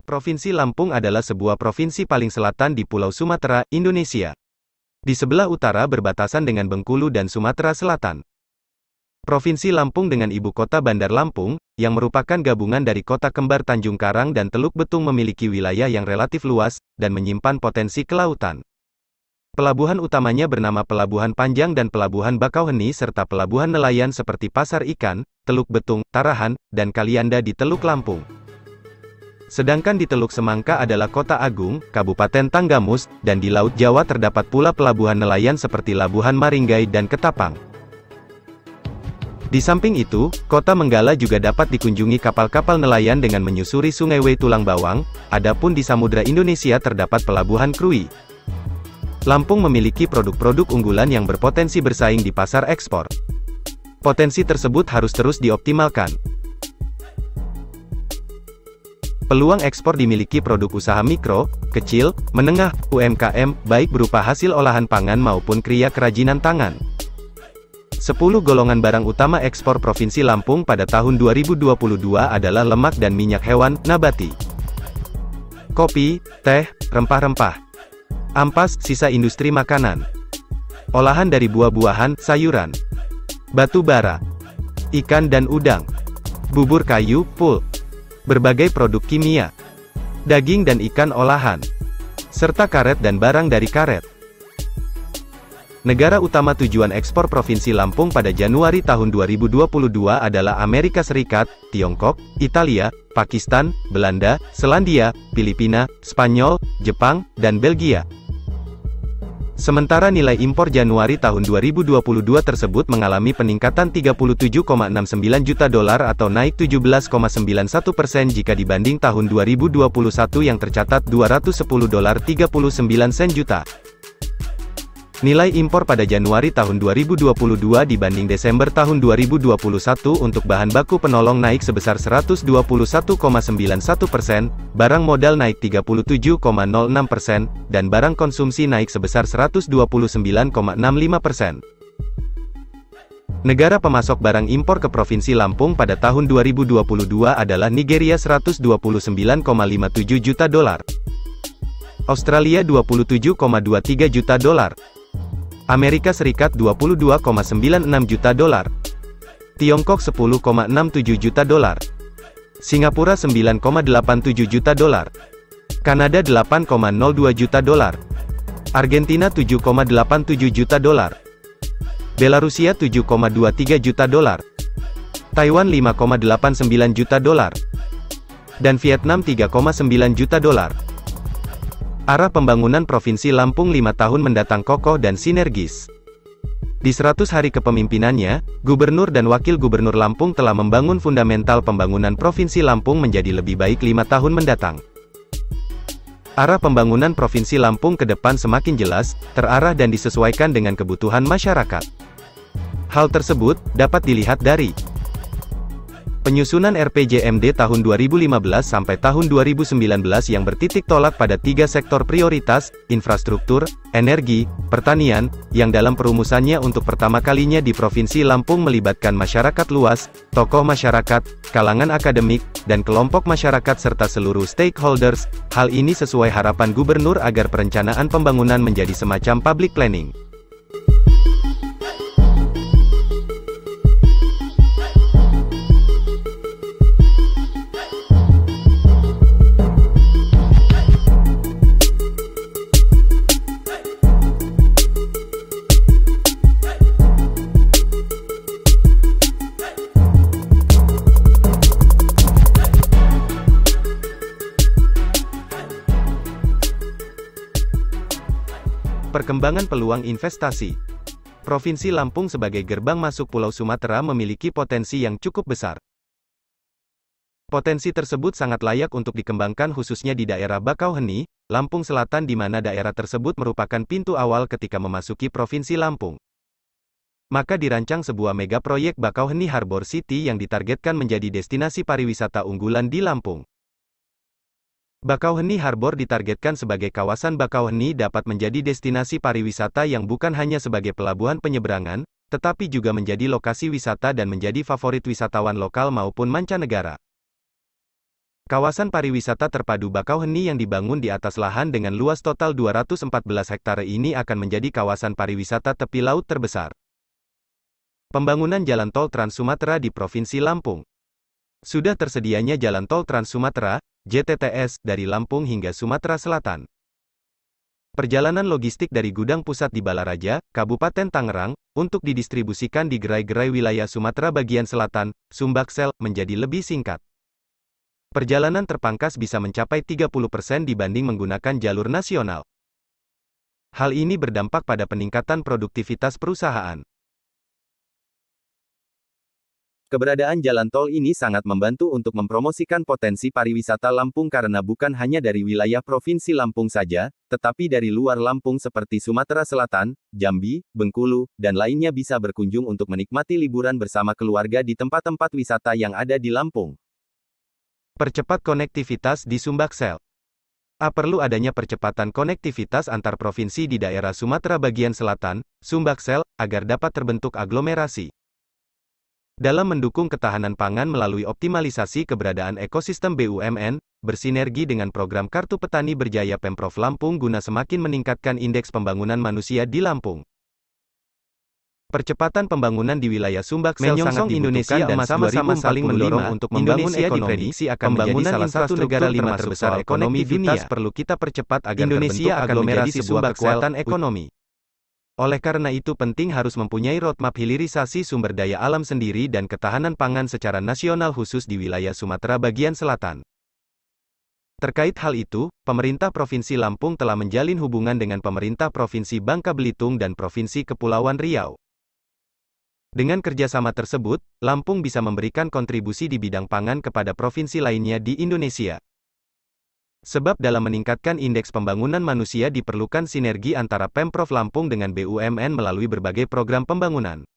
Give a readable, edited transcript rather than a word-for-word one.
Provinsi Lampung adalah sebuah provinsi paling selatan di Pulau Sumatera, Indonesia. Di sebelah utara berbatasan dengan Bengkulu dan Sumatera Selatan. Provinsi Lampung dengan ibu kota Bandar Lampung, yang merupakan gabungan dari kota kembar Tanjung Karang dan Teluk Betung memiliki wilayah yang relatif luas, dan menyimpan potensi kelautan. Pelabuhan utamanya bernama Pelabuhan Panjang dan Pelabuhan Bakauheni serta pelabuhan nelayan seperti Pasar Ikan, Teluk Betung, Tarahan, dan Kalianda di Teluk Lampung. Sedangkan di Teluk Semangka adalah Kota Agung, Kabupaten Tanggamus, dan di Laut Jawa terdapat pula pelabuhan nelayan seperti Labuhan Maringgai dan Ketapang. Di samping itu, Kota Menggala juga dapat dikunjungi kapal-kapal nelayan dengan menyusuri Sungai Wei Tulang Bawang, adapun di Samudra Indonesia terdapat pelabuhan Krui. Lampung memiliki produk-produk unggulan yang berpotensi bersaing di pasar ekspor. Potensi tersebut harus terus dioptimalkan. Peluang ekspor dimiliki produk usaha mikro, kecil, menengah, UMKM, baik berupa hasil olahan pangan maupun kriya kerajinan tangan. 10 golongan barang utama ekspor Provinsi Lampung pada tahun 2022 adalah lemak dan minyak hewan, nabati. Kopi, teh, rempah-rempah. Ampas, sisa industri makanan. Olahan dari buah-buahan, sayuran. Batu bara. Ikan dan udang. Bubur kayu, pulp. Berbagai produk kimia, daging dan ikan olahan, serta karet dan barang dari karet. Negara utama tujuan ekspor Provinsi Lampung pada Januari tahun 2022 adalah Amerika Serikat, Tiongkok, Italia, Pakistan, Belanda, Selandia, Filipina, Spanyol, Jepang, dan Belgia. Sementara nilai impor Januari tahun 2022 tersebut mengalami peningkatan 37,69 juta dolar atau naik 17,91% jika dibanding tahun 2021 yang tercatat 210,39 juta. Nilai impor pada Januari tahun 2022 dibanding Desember tahun 2021 untuk bahan baku penolong naik sebesar 121,91%, barang modal naik 37,06%, dan barang konsumsi naik sebesar 129,65%. Negara pemasok barang impor ke Provinsi Lampung pada tahun 2022 adalah Nigeria 129,57 juta dolar, Australia 27,23 juta dolar, Amerika Serikat 22,96 juta dolar, Tiongkok 10,67 juta dolar, Singapura 9,87 juta dolar, Kanada 8,02 juta dolar, Argentina 7,87 juta dolar, Belarusia 7,23 juta dolar, Taiwan 5,89 juta dolar, dan Vietnam 3,9 juta dolar. Arah pembangunan Provinsi Lampung 5 tahun mendatang kokoh dan sinergis. Di 100 hari kepemimpinannya, Gubernur dan Wakil Gubernur Lampung telah membangun fundamental pembangunan Provinsi Lampung menjadi lebih baik 5 tahun mendatang. Arah pembangunan Provinsi Lampung ke depan semakin jelas, terarah dan disesuaikan dengan kebutuhan masyarakat. Hal tersebut dapat dilihat dari penyusunan RPJMD tahun 2015 sampai tahun 2019 yang bertitik tolak pada 3 sektor prioritas, infrastruktur, energi, pertanian, yang dalam perumusannya untuk pertama kalinya di Provinsi Lampung melibatkan masyarakat luas, tokoh masyarakat, kalangan akademik, dan kelompok masyarakat serta seluruh stakeholders. Hal ini sesuai harapan Gubernur agar perencanaan pembangunan menjadi semacam public planning. Perkembangan peluang investasi. Provinsi Lampung sebagai gerbang masuk Pulau Sumatera memiliki potensi yang cukup besar. Potensi tersebut sangat layak untuk dikembangkan khususnya di daerah Bakauheni, Lampung Selatan di mana daerah tersebut merupakan pintu awal ketika memasuki Provinsi Lampung. Maka dirancang sebuah mega proyek Bakauheni Harbor City yang ditargetkan menjadi destinasi pariwisata unggulan di Lampung. Bakauheni Harbor ditargetkan sebagai kawasan Bakauheni dapat menjadi destinasi pariwisata yang bukan hanya sebagai pelabuhan penyeberangan, tetapi juga menjadi lokasi wisata dan menjadi favorit wisatawan lokal maupun mancanegara. Kawasan pariwisata terpadu Bakauheni yang dibangun di atas lahan dengan luas total 214 hektare ini akan menjadi kawasan pariwisata tepi laut terbesar. Pembangunan Jalan Tol Trans Sumatera di Provinsi Lampung. Sudah tersedianya Jalan Tol Trans Sumatera, JTTS, dari Lampung hingga Sumatera Selatan. Perjalanan logistik dari gudang pusat di Balaraja, Kabupaten Tangerang, untuk didistribusikan di gerai-gerai wilayah Sumatera bagian selatan, Sumbaksel, menjadi lebih singkat. Perjalanan terpangkas bisa mencapai 30% dibanding menggunakan jalur nasional. Hal ini berdampak pada peningkatan produktivitas perusahaan. Keberadaan jalan tol ini sangat membantu untuk mempromosikan potensi pariwisata Lampung karena bukan hanya dari wilayah Provinsi Lampung saja, tetapi dari luar Lampung seperti Sumatera Selatan, Jambi, Bengkulu, dan lainnya bisa berkunjung untuk menikmati liburan bersama keluarga di tempat-tempat wisata yang ada di Lampung. Percepat konektivitas di Sumbaksel. Perlu adanya percepatan konektivitas antar provinsi di daerah Sumatera bagian selatan, Sumbaksel, agar dapat terbentuk aglomerasi. Dalam mendukung ketahanan pangan melalui optimalisasi keberadaan ekosistem BUMN, bersinergi dengan program Kartu Petani Berjaya Pemprov Lampung guna semakin meningkatkan indeks pembangunan manusia di Lampung. Percepatan pembangunan di wilayah Sumbaksel sangat dibutuhkan dan sama-sama saling mendorong untuk membangun ekonomi. Diprediksi akan menjadi salah satu negara 5 terbesar ekonomi dunia. Perlu kita percepat agar Indonesia akan menjadi sebuah kekuatan ekonomi. Oleh karena itu penting harus mempunyai roadmap hilirisasi sumber daya alam sendiri dan ketahanan pangan secara nasional khusus di wilayah Sumatera bagian selatan. Terkait hal itu, pemerintah Provinsi Lampung telah menjalin hubungan dengan pemerintah Provinsi Bangka Belitung dan Provinsi Kepulauan Riau. Dengan kerjasama tersebut, Lampung bisa memberikan kontribusi di bidang pangan kepada provinsi lainnya di Indonesia. Sebab dalam meningkatkan indeks pembangunan manusia diperlukan sinergi antara Pemprov Lampung dengan BUMN melalui berbagai program pembangunan.